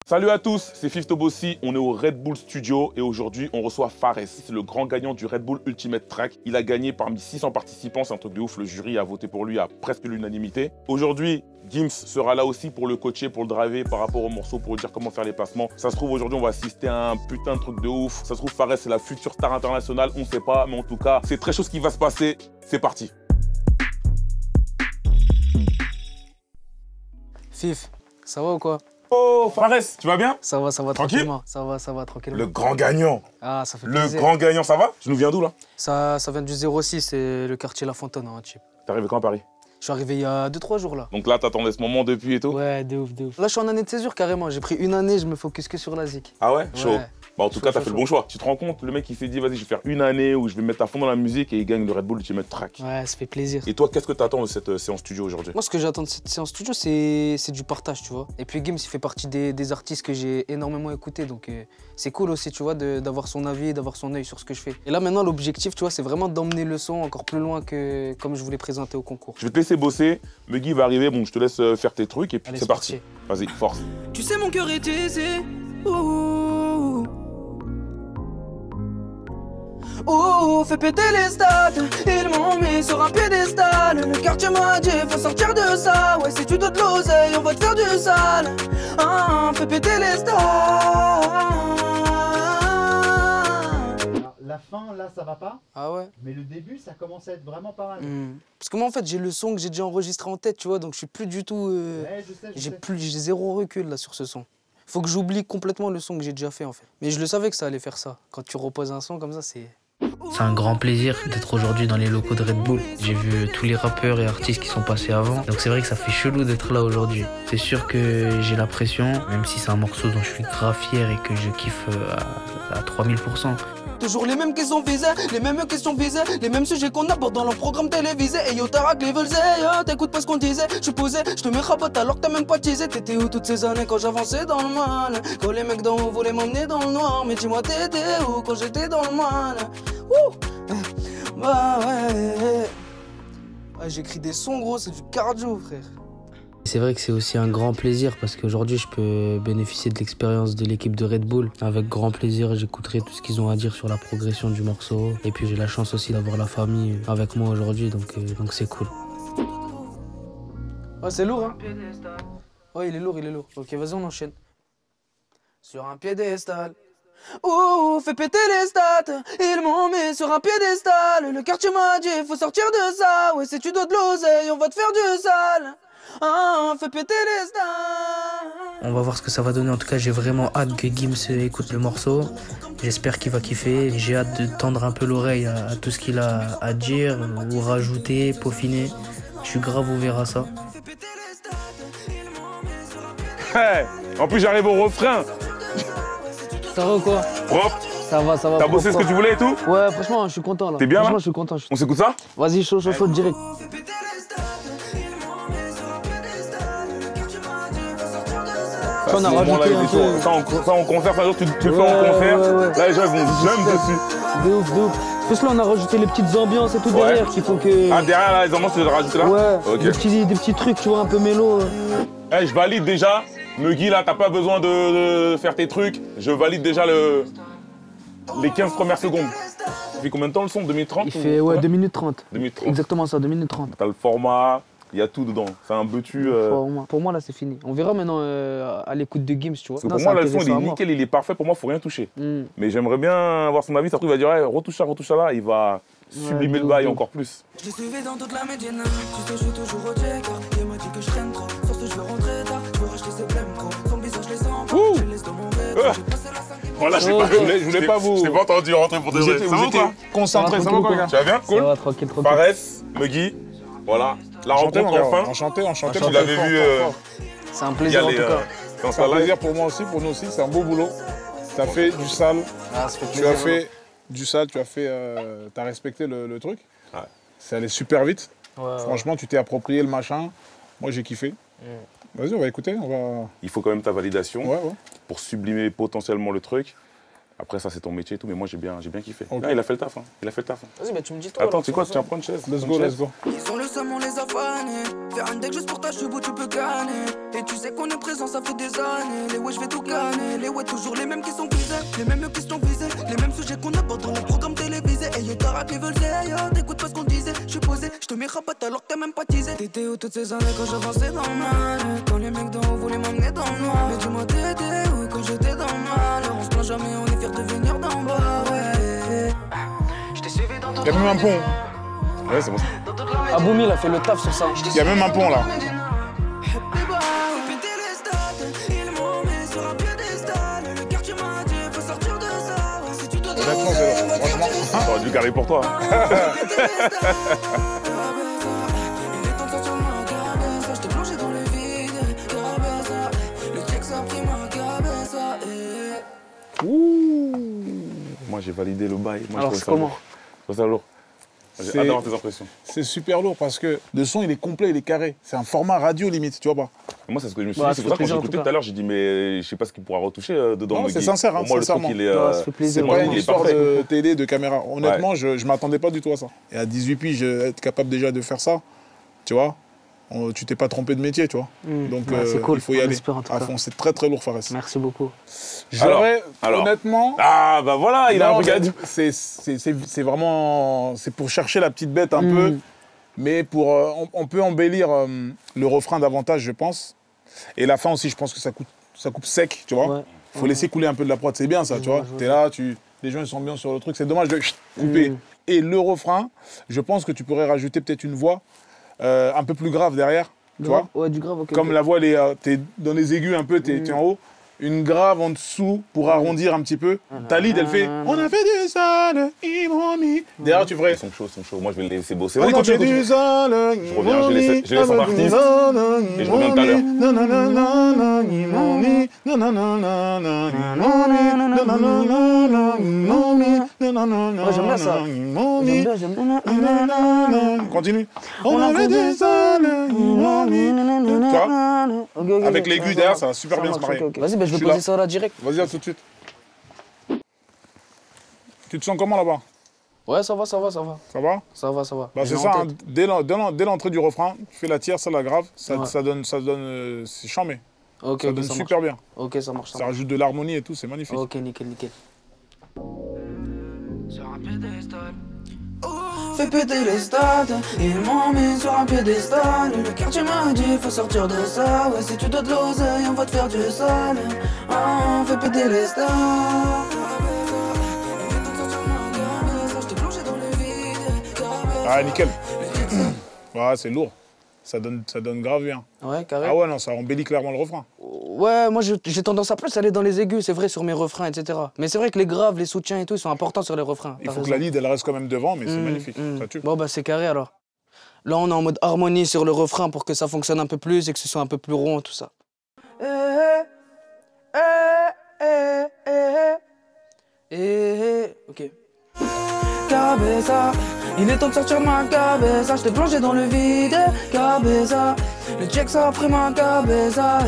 Salut à tous, c'est Fifth Bossi, on est au Red Bull Studio et aujourd'hui on reçoit Fares. C'est le grand gagnant du Red Bull Ultimate Track. Il a gagné parmi 600 participants, c'est un truc de ouf, le jury a voté pour lui à presque l'unanimité. Aujourd'hui, Gims sera là aussi pour le coacher, pour le driver par rapport au morceau, pour lui dire comment faire les placements. Ça se trouve aujourd'hui on va assister à un putain de truc de ouf. Ça se trouve Fares c'est la future star internationale, on sait pas, mais en tout cas c'est très chaud ce qui va se passer. C'est parti. Fif, ça va ou quoi? Oh Fares, tu vas bien? Ça va Tranquille. tranquillement. Ça va tranquillement. Le grand gagnant. Ah, ça fait Le plaisir. grand gagnant, ça va? Tu nous viens d'où là? Ça vient du 06, c'est le quartier La Fontaine en Antibes. T'es arrivé quand à Paris? Je suis arrivé il y a 2-3 jours là. Donc là t'attendais ce moment depuis et tout? Ouais, de ouf, de ouf. Là, je suis en année de césure carrément. J'ai pris une année, je me focus que sur la zik. Ah ouais? Chaud. Ouais. Bah en tout cas, t'as fait le bon choix. Tu te rends compte, le mec il s'est dit vas-y je vais faire une année où je vais me mettre à fond dans la musique et il gagne le Red Bull Ultimate Track. Ouais, ça fait plaisir. Et toi, qu'est-ce que t'attends de cette séance studio aujourd'hui? Moi, ce que j'attends de cette séance studio, c'est du partage, tu vois. Et puis Gims, il fait partie des artistes que j'ai énormément écoutés, donc c'est cool aussi, tu vois, d'avoir son avis, d'avoir son œil sur ce que je fais. Et là, maintenant, l'objectif, tu vois, c'est vraiment d'emmener le son encore plus loin que comme je voulais présenter au concours. Je vais te laisser bosser, Meggy va arriver, bon je te laisse faire tes trucs et puis Allez, c'est parti. Vas-y, force. Tu sais, mon cœur est aisé. Oh, fais péter les stats, ils m'ont mis sur un piédestal. Le quartier m'a dit, faut sortir de ça. Ouais, si tu dois de l'oseille, on va te faire du sale. Ah, fais péter les stats. La fin, là, ça va pas. Ah ouais? Mais le début, ça commence à être vraiment pas mal. Parce que moi, en fait, j'ai le son que j'ai déjà enregistré en tête, tu vois, donc je suis plus du tout. Ouais, je sais, je sais. J'ai zéro recul là sur ce son. Faut que j'oublie complètement le son que j'ai déjà fait en fait. Mais je le savais que ça allait faire ça. Quand tu reposes un son comme ça, c'est. C'est un grand plaisir d'être aujourd'hui dans les locaux de Red Bull. J'ai vu tous les rappeurs et artistes qui sont passés avant, donc c'est vrai que ça fait chelou d'être là aujourd'hui. C'est sûr que j'ai la pression, même si c'est un morceau dont je suis grave fier et que je kiffe à 3000%. Toujours les mêmes questions visées, les mêmes questions visées, les mêmes sujets qu'on aborde dans leur programme télévisé. Et yo, t'as raglé, t'écoutes pas ce qu'on disait. Je suis posé, je te mets rabote alors que t'as même pas teasé. T'étais où toutes ces années quand j'avançais dans le mal? Quand les mecs d'en haut voulaient m'emmener dans le noir. Mais dis-moi, t'étais où quand j'étais dans le mal? Ouh, bah ouais. J'écris des sons gros, c'est du cardio frère. C'est vrai que c'est aussi un grand plaisir parce qu'aujourd'hui je peux bénéficier de l'expérience de l'équipe de Red Bull. Avec grand plaisir, j'écouterai tout ce qu'ils ont à dire sur la progression du morceau. Et puis j'ai la chance aussi d'avoir la famille avec moi aujourd'hui, donc c'est cool. Ouais, c'est lourd, hein? Ouais, il est lourd. Ok, vas-y, on enchaîne. Sur un piédestal. Oh, fais péter les stats, ils m'ont mis sur un piédestal. Le quartier m'a dit, faut sortir de ça. Ouais, si tu dois de l'oseille, on va te faire du sale. Ah, fais péter les stats. On va voir ce que ça va donner. En tout cas, j'ai vraiment hâte que Gims écoute le morceau. J'espère qu'il va kiffer. J'ai hâte de tendre un peu l'oreille à tout ce qu'il a à dire ou rajouter, peaufiner. Je suis grave ouvert à ça. Hey, en plus j'arrive au refrain. Ça va ou quoi? Propre. Ça va. T'as bossé ce que tu voulais et tout? Ouais, franchement, je suis content là. T'es bien là? Franchement, je suis content. On s'écoute ça? Vas-y, chaud, direct. Ça, on a rajouté un peu. Ça en concert, ça, tu le fais en concert. Ouais. Là les gens ils vont jump dessus. De ouf. Parce que là, on a rajouté les petites ambiances et tout derrière qui font que. Ah derrière là les ambiances tu les as rajouté là? Ouais, Ok. des petits trucs, tu vois, un peu mélo. Hey, je valide déjà. Meggy là, t'as pas besoin de faire tes trucs. Je valide déjà les 15 premières secondes. Ça fait combien de temps le son? 2030? Il fait, ouais, 2 minutes 30. 2 minutes 30. Exactement ça, 2 minutes 30. T'as le format, il y a tout dedans. C'est un beutu. Pour moi, là, c'est fini. On verra maintenant à l'écoute de Gims, tu vois. Parce que pour moi, là, le son, il est nickel, il est parfait. Pour moi, faut rien toucher. Mais j'aimerais bien avoir son avis. Ça se trouve, il va dire, hey, retouche ça là. Il va sublimer le bail encore plus. Je l'ai suivi dans toute la Médina. Tu sais, je suis toujours au check. Il m'a dit que je traîne trop. Sur ce, je veux rentrer tard. Je veux racheter ses blèmes, gros. Son visage, je les sens pas. Je les laisse dans mon verre. Voilà, je voulais pas vous. Je t'ai pas entendu rentrer pour des Vous étiez concentrés, ça va quoi, gars? Tu vas bien? Cool. Ça va, tranquille. Fares, Meggy, voilà. La rencontre enfin. Enchanté. Tu l'avais vu. C'est un plaisir en tout cas. C'est un plaisir pour moi aussi, pour nous aussi. C'est un beau boulot. Tu as fait du sale. Ah, ça fait Tu plaisir. as fait du sale, tu as respecté le truc. Ouais. C'est allé super vite. Ouais. Franchement, tu t'es approprié le machin. Moi, j'ai kiffé. Vas-y, on va écouter. Il faut quand même ta validation Ouais. pour sublimer potentiellement le truc. Après, ça, c'est ton métier et tout, mais moi, j'ai bien kiffé. Ok. Là, il a fait le taf. Hein. Il a fait le taf. Hein. Vas-y, bah tu me dis tout. Attends, tu sais quoi, tu tiens, prends une chaise. Let's Prends une go, chaise. let's go. Ils sont le seum, on les a fanés. Faire un deck juste pour ta cheveux, tu peux canner. Et tu sais qu'on est présent, ça fait des années. Les ouais, je vais tout canner. Les ouais, toujours les mêmes qui sont visés. Les mêmes questions visées. Les mêmes sujets qu'on aborde dans les programmes télévisés. Et yo, t'as raté, veulent yo, t'écoutes pas ce qu'on disait. Je suis posé, je te mets rabat alors que t'as même pas teasé. T'étais où toutes ces années quand j'avançais dans le mal? Quand les mecs d'en haut voulaient m'amener dans le noir. Mais dis-moi, t'étais où quand j'étais dans le mal? On se plaint jamais, on est fiers de venir d'en bas, ouais. Je t'ai suivi dans Il y a même un pont. Ouais, c'est bon. Aboumi, il a fait le taf sur ça. Il y a même un pont là. Honnêtement, franchement. T'aurais dû garer pour toi. Moi, j'ai validé le bail. Moi, Alors, je c'est trouvais ça comment? lourd. Je trouve ça lourd. J'ai C'est- hâte d'avoir tes impressions. C'est super lourd parce que le son il est complet, il est carré. C'est un format radio limite, tu vois pas. Moi, c'est ce que je me suis Bah, dit. ça C'est pour ça fait que quand j'ai plaisir, en écouté tout tout à l'heure, j'ai dit, mais je sais pas ce qu'il pourra retoucher dedans. Non, le c'est Guy. sincère, hein, Pour moi, le truc, sincèrement. il est. Ouais, ça fait plaisir. C'est moi, pas le une truc, il est histoire parfait. de télé, de caméra. Honnêtement, je m'attendais pas du tout à ça. Et à 18 piges, être capable déjà de faire ça, tu vois, tu t'es pas trompé de métier, tu vois. Donc Ouais, c'est cool. il faut y On aller espère, en tout à cas. fond. C'est très très lourd, Fares. Merci beaucoup. J'aurais, alors. honnêtement... Ah, bah voilà, il a un non, truc à mais dire. c'est vraiment... C'est pour chercher la petite bête un peu, mais pour, on peut embellir le refrain davantage, je pense. Et la fin aussi, je pense que ça coupe sec, tu vois. Ouais. Faut laisser couler un peu de la prod, c'est bien ça, tu vois. T'es là, les gens ils sont bien sur le truc, c'est dommage de couper. Et le refrain, je pense que tu pourrais rajouter peut-être une voix un peu plus grave derrière, tu vois. Ouais, du grave, ok. Comme la voix, t'es dans les aigus un peu, t'es en haut. Une grave en dessous pour arrondir un petit peu. Ta lead, elle fait on a fait du sale, ils m'ont mis. Derrière, tu ferais Ils sont chauds. Moi, je vais les laisser bosser. on Vas-y, a fait continue. du sale, Je reviens, je laisse en artiste. Et je reviens tout à l'heure. j'aime bien ça. J'aime bien. Continue. On a fait du sale, ils m'ont mis. Tu vois? Avec l'aigu derrière, ça va super bien se marier. Vas-y, bah, je Je vais suis poser là. ça là direct. Vas-y, à tout de suite. Tu te sens comment là-bas? Ouais, ça va. Ça va? Ça va. Bah, J'ai c'est en ça, hein. tête. Dès l'entrée du refrain, tu fais la tierce, ça la grave, ça Ouais. donne c'est chambé. Ok, Ça ok, donne ça super bien. marche. Ok, ça marche. Ça rajoute de l'harmonie et tout, c'est magnifique. Ok, nickel. Fais péter les stades, ils m'ont mis sur un piédestal. Le quartier m'a dit faut sortir de ça. Ouais, si tu dois de l'oseille, on va te faire du sale. Ah, fais péter les stades. Ah, nickel. Ouais, c'est lourd. Ça donne grave bien. Ouais, carré. Ah ouais, non, ça embellit clairement le refrain. Ouais, moi j'ai tendance à plus aller dans les aigus, c'est vrai, sur mes refrains, etc. Mais c'est vrai que les graves, les soutiens et tout, ils sont importants sur les refrains. Il T'as faut que raison. la lead, elle reste quand même devant, mais c'est magnifique. Ça tue. Bon, bah c'est carré alors. Là, on est en mode harmonie sur le refrain pour que ça fonctionne un peu plus et que ce soit un peu plus rond, tout ça. Ok. Cabeza, il est temps de sortir ma cabeza. Je t'ai plongé dans le vide, cabeza. Le check ça après ma cabeza.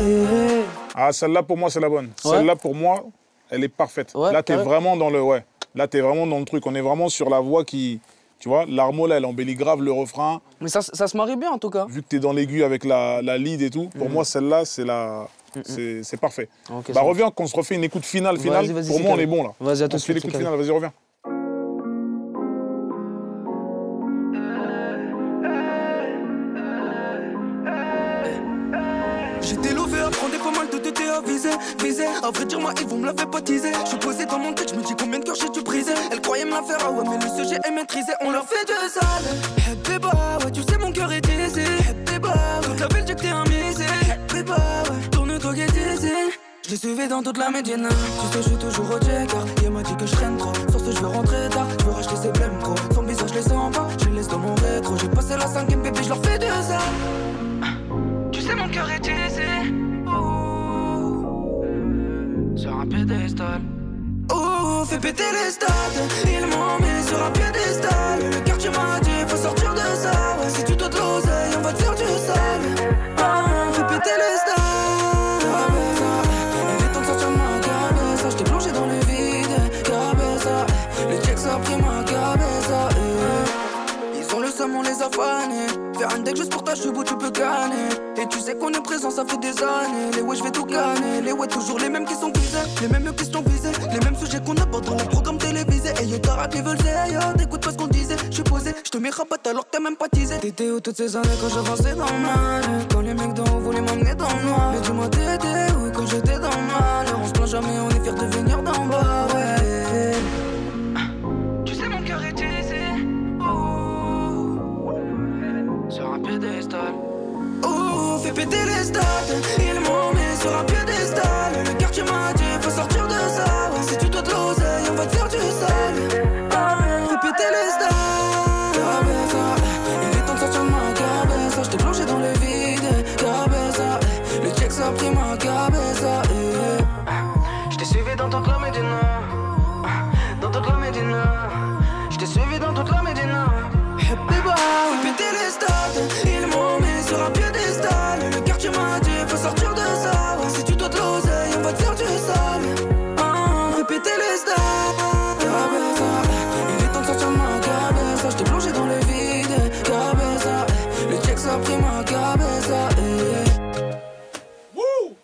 Ah, celle-là, pour moi, c'est la bonne. Ouais. Celle-là, pour moi, elle est parfaite. Ouais, Là, t'es carré. vraiment dans le... Ouais. Là, t'es vraiment dans le truc. On est vraiment sur la voix qui... Tu vois, l'armo, là, elle embellit grave le refrain. Mais ça se marie bien en tout cas. Vu que t'es dans l'aigu avec la lead et tout, pour moi, celle-là, c'est la... C'est parfait. Ok, Bah ça reviens, qu'on se refait une écoute finale. Vas-y, Pour c'est moi, on carré. est bon, là. Vas-y, à tout On de se fait suite. l'écoute c'est carré. finale, vas-y, reviens. J'étais lové à prendre pas mal de TT à viser. À vrai dire, moi, ils vont me la faire baptiser. Je suis posé dans mon tête, je me dis combien de cœurs j'ai dû briser. Elle croyait me la faire, ah ouais, mais le sujet est maîtrisé. On leur fait de sale. Bébé, ouais, tu sais, mon cœur est aisé. Bébé, toute la ville, j'ai que t'es un misé. Bébé, ouais, tourne-toi qui est aisé. Je l'ai suivi dans toute la médina. Tu sais, je suis toujours au check. Il m'a dit que je traîne trop. Sur ce, je veux rentrer tard. Je veux racheter ses blèmes trop. Son visage, je les sens pas. Je les laisse dans mon rétro. J'ai passé la 5ème, bébé, je leur fais de ça. Tu sais, mon cœur est aisé. Sur un piédestal. Oh, fais péter les stades. Ils m'ont mis sur un piédestal. Le quartier m'a dit faut sortir de ça. Ouais, si tu dois de l'oseille, on va te faire du sale. Ah, fais péter les stades. Il est temps de sortir de ma cabeza. Je t'ai plongé dans le vide. on est présent, ça fait des années. Les ouais, je vais tout canner. Les ouais, toujours les mêmes qui sont visés. Les mêmes questions visées. Les mêmes sujets qu'on aborde dans les programmes télévisés. Et yo, t'arrêtes les veulent yo, t'écoutes pas ce qu'on disait. J'suis posé, j'te mets rabat alors que t'as même pas teasé. T'étais où toutes ces années quand j'avançais dans le mal? Quand les mecs d'en haut voulaient m'emmener dans le noir. Mais dis-moi, t'étais où quand j'étais dans le mal? On se plaint jamais, on est fiers de venir d'en bas, ouais. Tu sais, mon cœur est utilisé. Sur un piédestal. Oh, fais péter les stades. Ils m'ont mis sur un piédestal. Le quartier m'a dit, faut sortir de ça. Si tu dois de l'oseille, on va te faire du sale. Fais péter les stades. Cabeza, il est temps de sortir de ma cabeza. J't'ai plongé dans le vide. Cabeza, le check ça a pris ma cabeza. J't'ai suivi dans toute la Médina. Dans toute la Médina. J't'ai suivi dans toute la Médina. Fais péter les stades, ils m'ont mis sur un piédestal. Le quartier m'a dit, faut sortir de ça. Si tu dois de l'oseille, on va te faire du sale. Fais péter les stades. Cabeza, il est temps de sortir de ma cabeza. J't'ai plongé dans le vide. Cabeza, le check ça a pris ma cabeza. Wouh!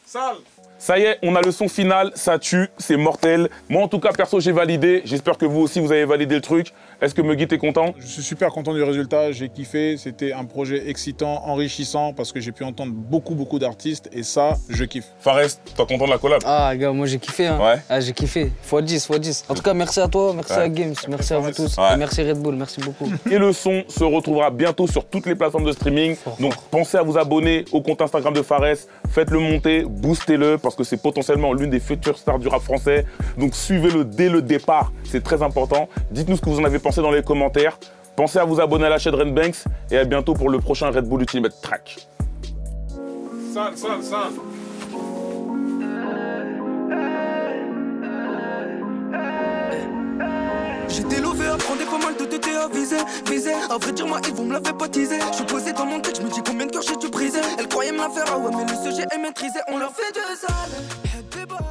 Sale! Ça y est, on a le son final, ça tue, c'est mortel. Moi en tout cas, perso, j'ai validé. J'espère que vous aussi, vous avez validé le truc. Est-ce que Muggy, t'es content? Je suis super content du résultat, j'ai kiffé. C'était un projet excitant, enrichissant, parce que j'ai pu entendre beaucoup d'artistes et ça, je kiffe. Fares, t'es content de la collab? Ah, gars, moi j'ai kiffé. Hein. Ouais. Ah, j'ai kiffé. x10, x10. En tout cas, merci à toi, merci à Games, merci à vous tous. Ouais. Et merci Red Bull, merci beaucoup. Et le son se retrouvera bientôt sur toutes les plateformes de streaming. Donc pensez à vous abonner au compte Instagram de Fares, faites-le monter, boostez-le, parce que c'est potentiellement l'une des futures stars du rap français. Donc suivez-le dès le départ, c'est très important. Dites-nous ce que vous en avez pensé dans les commentaires. Pensez à vous abonner à la chaîne Renbanks et à bientôt pour le prochain Red Bull Ultimate Track. Sale. J'étais lové à prendre pas mal de TT à viser. À vrai dire, moi, ils vont me la baptiser. Je suis posé dans mon tête, je me dis combien de cœurs j'ai dû briser. Elle croyait me la faire, ah ouais, mais le sujet est maîtrisé. On leur fait de sale.